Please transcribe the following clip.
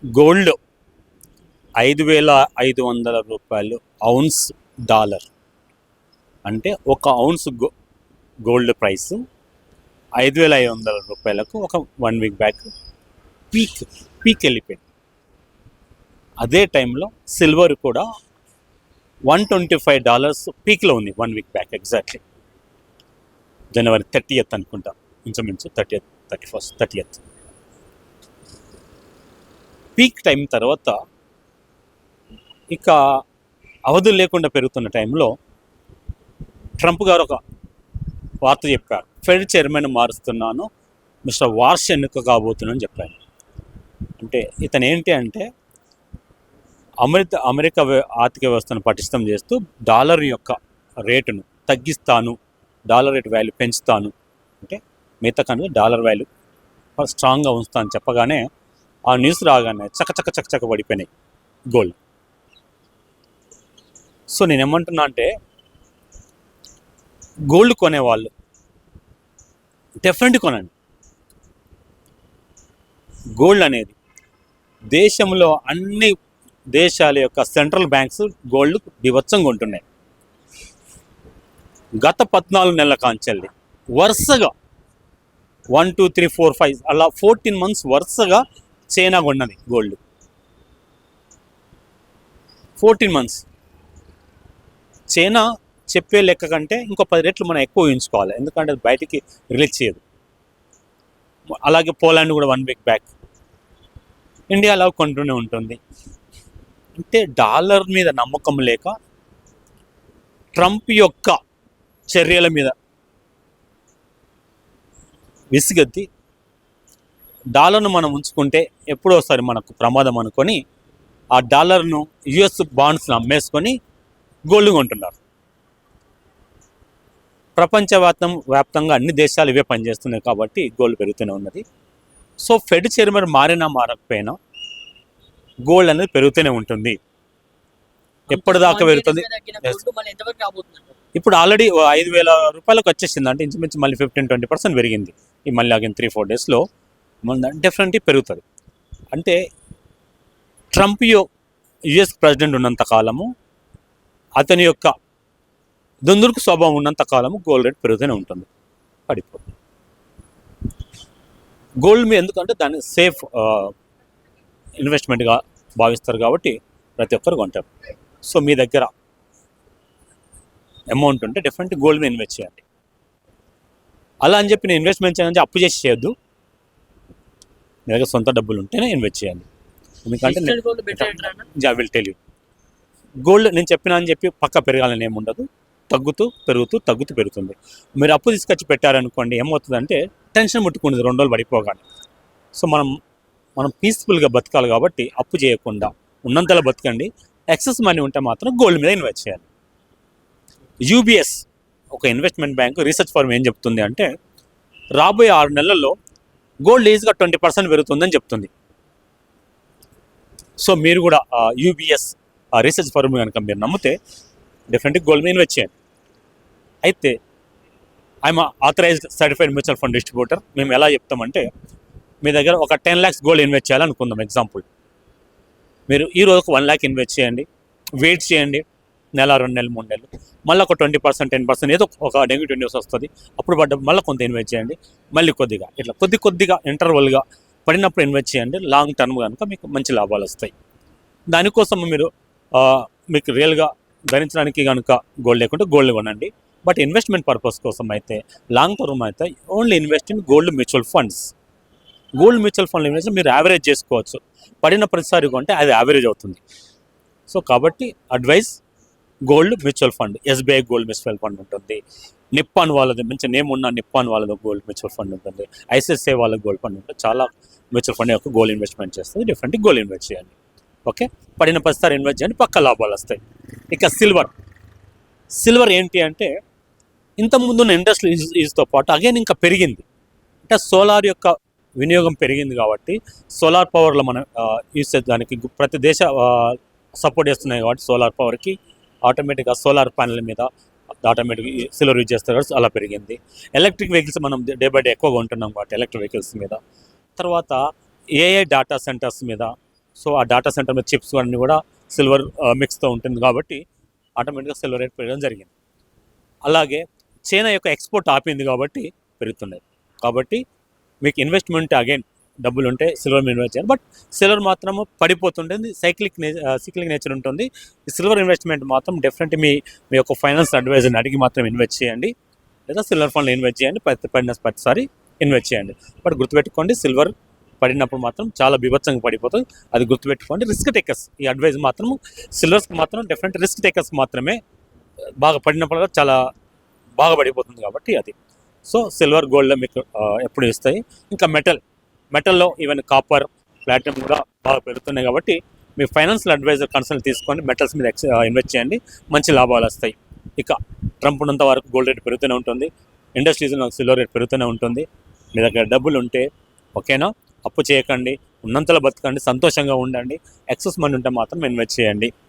Gold 5,500 ounce dollar అంటే ఒక ounce gold price 5,500 ఒక 1 వీక్ బ్యాక్ పీక్ వెళ్ళిపోయింది. అదే టైంలో సిల్వర్ కూడా $125 పీక్లో ఉంది 1 వీక్ బ్యాక్, ఎగ్జాక్ట్లీ జనవరి 30th అనుకుంటా, ఇంచుమించు 30th 31st 30th peak time. తర్వాత ఇక అవధులు లేకుండా పెరుగుతున్న టైంలో ట్రంప్ గారు ఒక వార్త చెప్పారు, ఫెడ్ చైర్మన్ మారుస్తున్నాను, మిస్టర్ వార్ష్ ఎన్నిక కాబోతున్నాను చెప్పాను. అంటే ఇతను ఏంటి అంటే అమెరికా ఆర్థిక వ్యవస్థను పటిష్టం చేస్తూ డాలర్ యొక్క రేటును తగ్గిస్తాను, డాలర్ రేటు వాల్యూ పెంచుతాను, అంటే మిగతా కనుక డాలర్ వాల్యూ స్ట్రాంగ్గా ఉంచుతాను చెప్పగానే ఆ న్యూస్ రాగానే చకచక పడిపోయినాయి గోల్డ్. సో నేనేమంటున్నా అంటే గోల్డ్ కొనేవాళ్ళు డెఫినెట్గా కొనండి. గోల్డ్ అనేది దేశంలో అన్ని దేశాల యొక్క సెంట్రల్ బ్యాంక్స్ గోల్డ్ బీభత్సంగా ఉంటున్నాయి. గత 14 నెలల కాంచెల్లి వరుసగా 1 2 3 4 5 అలా 14 months వరుసగా చైనా కొన్నది గోల్డ్. 14 months చైనా చెప్పే లెక్క కంటే ఇంకో 10 రెట్లు మనం ఎక్కువ ఊహించుకోవాలి, ఎందుకంటే అది బయటికి రిలీజ్ చేయదు. అలాగే పోలాండ్ కూడా 1 వీక్ బ్యాక్, ఇండియా అలా కొంటూనే ఉంటుంది. అంటే డాలర్ మీద నమ్మకం లేక ట్రంప్ యొక్క చర్యల మీద విసిగెత్తి డాలర్ను మనం ఉంచుకుంటే ఎప్పుడో ఒకసారి మనకు ప్రమాదం అనుకొని ఆ డాలర్ను యుఎస్ బాండ్స్ను అమ్మేసుకొని గోల్డ్ కొంటున్నారు. ప్రపంచవ్యాప్తంగా అన్ని దేశాలు ఇవే పనిచేస్తున్నాయి కాబట్టి గోల్డ్ పెరుగుతూనే ఉన్నది. సో ఫెడ్ చైర్మన్ మారినా మారకపోయినా గోల్డ్ అనేది పెరుగుతూనే ఉంటుంది. ఎప్పటిదాకా పెరుగుతుంది? ఇప్పుడు ఆల్రెడీ $5,000 వచ్చేసింది, అంటే ఇంచుమించు మళ్ళీ 15-20% పెరిగింది ఈ మళ్ళీ ఆగిన 3-4 daysలో. డెఫినెట్లీ పెరుగుతుంది. అంటే ట్రంప్ యుఎస్ ప్రెసిడెంట్ ఉన్నంత కాలము, అతని యొక్క దుందుడుకు స్వభావం ఉన్నంత కాలము గోల్డ్ రేట్ పెరుగుతూనే ఉంటుంది, పడిపోతుంది. గోల్డ్ మీద ఎందుకంటే దాన్ని సేఫ్ ఇన్వెస్ట్మెంట్గా భావిస్తారు కాబట్టి ప్రతి ఒక్కరు కొంటారు. సో మీ దగ్గర అమౌంట్ ఉంటే డెఫినెట్లీ గోల్డ్ మీద ఇన్వెస్ట్ చేయండి. అలా అని చెప్పి నేను ఇన్వెస్ట్మెంట్ చేయాలని అప్పు చేసి చేయొద్దు, మీ దగ్గర సొంత డబ్బులు ఉంటేనే ఇన్వెస్ట్ చేయాలి. ఎందుకంటే విల్ టెల్ యూ, గోల్డ్ నేను చెప్పినా అని చెప్పి పక్క పెరగాలని ఏముండదు, తగ్గుతూ పెరుగుతుంది. మీరు అప్పు తీసుకొచ్చి పెట్టారనుకోండి, ఏమవుతుందంటే టెన్షన్ ముట్టుకుంటుంది 2 రోజులు పడిపోగానే. సో మనం పీస్ఫుల్గా బతకాలి కాబట్టి అప్పు చేయకుండా ఉన్నంతలో బతకండి. ఎక్సెస్ మనీ ఉంటే మాత్రం గోల్డ్ మీద ఇన్వెస్ట్ చేయాలి. యూబీఎస్ ఒక ఇన్వెస్ట్మెంట్ బ్యాంక్ రీసెర్చ్ ఫర్మ్ ఏం చెప్తుంది అంటే రాబోయే 6 నెలల్లో గోల్డ్ ఈజీగా 20% పెరుగుతుందని చెప్తుంది. సో మీరు కూడా యూబీఎస్ రీసెర్చ్ ఫర్మ్ కనుక మీరు నమ్మితే డెఫినెట్గా గోల్డ్ మీద ఇన్వెస్ట్ చేయండి. అయితే I'm authorised certified mutual fund distributor. మేము ఎలా చెప్తామంటే మీ దగ్గర ఒక 10 lakhs గోల్డ్ ఇన్వెస్ట్ చేయాలనుకుందాం ఎగ్జాంపుల్. మీరు ఈ రోజుకు 1 lakh ఇన్వెస్ట్ చేయండి, వెయిట్ చేయండి, 1 నెల 2 నెలలు 3 నెలలు, మళ్ళీ ఒక 20% 10% ఏదో ఒక నెగిటివ్ న్యూస్ వస్తుంది, అప్పుడు మళ్ళీ కొంత ఇన్వెస్ట్ చేయండి, మళ్ళీ కొద్దిగా ఇట్లా కొద్దిగా ఇంటర్వల్గా పడినప్పుడు ఇన్వెస్ట్ చేయండి. లాంగ్ టర్మ్ కనుక మీకు మంచి లాభాలు వస్తాయి. దానికోసం మీరు మీకు రియల్గా ధరించడానికి కనుక గోల్డ్ లేకుంటే గోల్డ్ కొనండి. బట్ ఇన్వెస్ట్మెంట్ పర్పస్ కోసం అయితే లాంగ్ టర్మ్ అయితే only invest in gold mutual funds. Gold mutual ఫండ్లు ఇన్వెస్ట్ మీరు యావరేజ్ చేసుకోవచ్చు, పడిన ప్రతిసారి కొంటే అది యావరేజ్ అవుతుంది. సో కాబట్టి advice gold mutual fund, SBI gold mutual fund ఉంటుంది, నిప్పాన్ వాళ్ళది మంచి నేమ్ ఉన్న నిప్పాన్ వాళ్ళది గోల్డ్ మ్యూచువల్ ఫండ్ ఉంటుంది, ఐసిఐసిఐ వాళ్ళ గోల్డ్ ఫండ్ ఉంటుంది. చాలా మ్యూచువల్ ఫండ్ యొక్క గోల్డ్ ఇన్వెస్ట్మెంట్ చేస్తుంది. డిఫరెంట్ గోల్డ్ ఇన్వెస్ట్ చేయండి. ఓకే, పడిన ప్రతిసారి ఇన్వెస్ట్ చేయండి, పక్క లాభాలు వస్తాయి. ఇక సిల్వర్ ఏంటి అంటే ఇంతకుముందున్న ఇండస్ట్రియల్ యూజ్తో పాటు అగైన్ ఇంకా పెరిగింది. అంటే సోలార్ యొక్క వినియోగం పెరిగింది కాబట్టి సోలార్ పవర్లో మనం యూజ్ చేసేదానికి ప్రతి దేశ సపోర్ట్ చేస్తున్నాయి కాబట్టి సోలార్ పవర్కి ఆటోమేటిక్గా సోలార్ ప్యానెల్ మీద ఆటోమేటిక్ సిల్వర్ యూజ్ చేస్తారు కాబట్టి అలా పెరిగింది. ఎలక్ట్రిక్ వెహికల్స్ మనం డే బై డే ఎక్కువగా ఉంటున్నాం కాబట్టి ఎలక్ట్రిక్ వెహికల్స్ మీద, తర్వాత ఏఐ డేటా సెంటర్స్ మీద సో ఆ డేటా సెంటర్ మీద చిప్స్ అన్నీ కూడా సిల్వర్ మిక్స్తో ఉంటుంది కాబట్టి ఆటోమేటిక్గా సిల్వర్ రేట్ పెరగడం జరిగింది. అలాగే చైనా యొక్క ఎక్స్పోర్ట్ ఆపింది కాబట్టి పెరుగుతున్నాయి. కాబట్టి మీకు ఇన్వెస్ట్మెంట్ అగైన్ డబ్బులు ఉంటే సిల్వర్ మీద ఇన్వెస్ట్ చేయాలి. బట్ సిల్వర్ మాత్రము పడిపోతుంటుంది, సైక్లిక్ నేచర్ ఉంటుంది. ఈ సిల్వర్ ఇన్వెస్ట్మెంట్ మాత్రం డెఫినెట్లీ మీ యొక్క ఫైనాన్స్ అడ్వైజర్ని అడిగి మాత్రం ఇన్వెస్ట్ చేయండి, లేదా సిల్వర్ ఫండ్లో ఇన్వెస్ట్ చేయండి. పడిన ప్రతిసారి ఇన్వెస్ట్ చేయండి. బట్ గుర్తుపెట్టుకోండి, సిల్వర్ పడినప్పుడు మాత్రం చాలా బీభత్సంగా పడిపోతుంది. అది గుర్తుపెట్టుకోండి. రిస్క్ టేకర్స్ ఈ అడ్వైజ్ మాత్రం సిల్వర్స్కి మాత్రం డెఫినెట్ రిస్క్ టేకర్స్ మాత్రమే బాగా పడినప్పుడు చాలా బాగా పడిపోతుంది కాబట్టి అది. సో సిల్వర్ గోల్డ్లో మీకు ఎప్పుడు ఇస్తాయి. ఇంకా మెటల్లో ఈవెన్ కాపర్, ప్లాటినం కూడా బాగా పెరుగుతున్నాయి కాబట్టి మీ ఫైనాన్షియల్ అడ్వైజర్ కన్సల్ట్ తీసుకొని మెటల్స్ మీద ఇన్వెస్ట్ చేయండి, మంచి లాభాలు వస్తాయి. ఇక ట్రంప్ ఉన్నంత వరకు గోల్డ్ రేట్ పెరుగుతూనే ఉంటుంది, ఇండస్ట్రీస్లో సిల్వర్ రేట్ పెరుగుతూనే ఉంటుంది. మీ దగ్గర డబ్బులు ఉంటే ఓకేనా, అప్పు చేయకండి, ఉన్నంతలో బతకండి, సంతోషంగా ఉండండి. ఎక్సెస్ మనీ ఉంటే మాత్రం ఇన్వెస్ట్ చేయండి.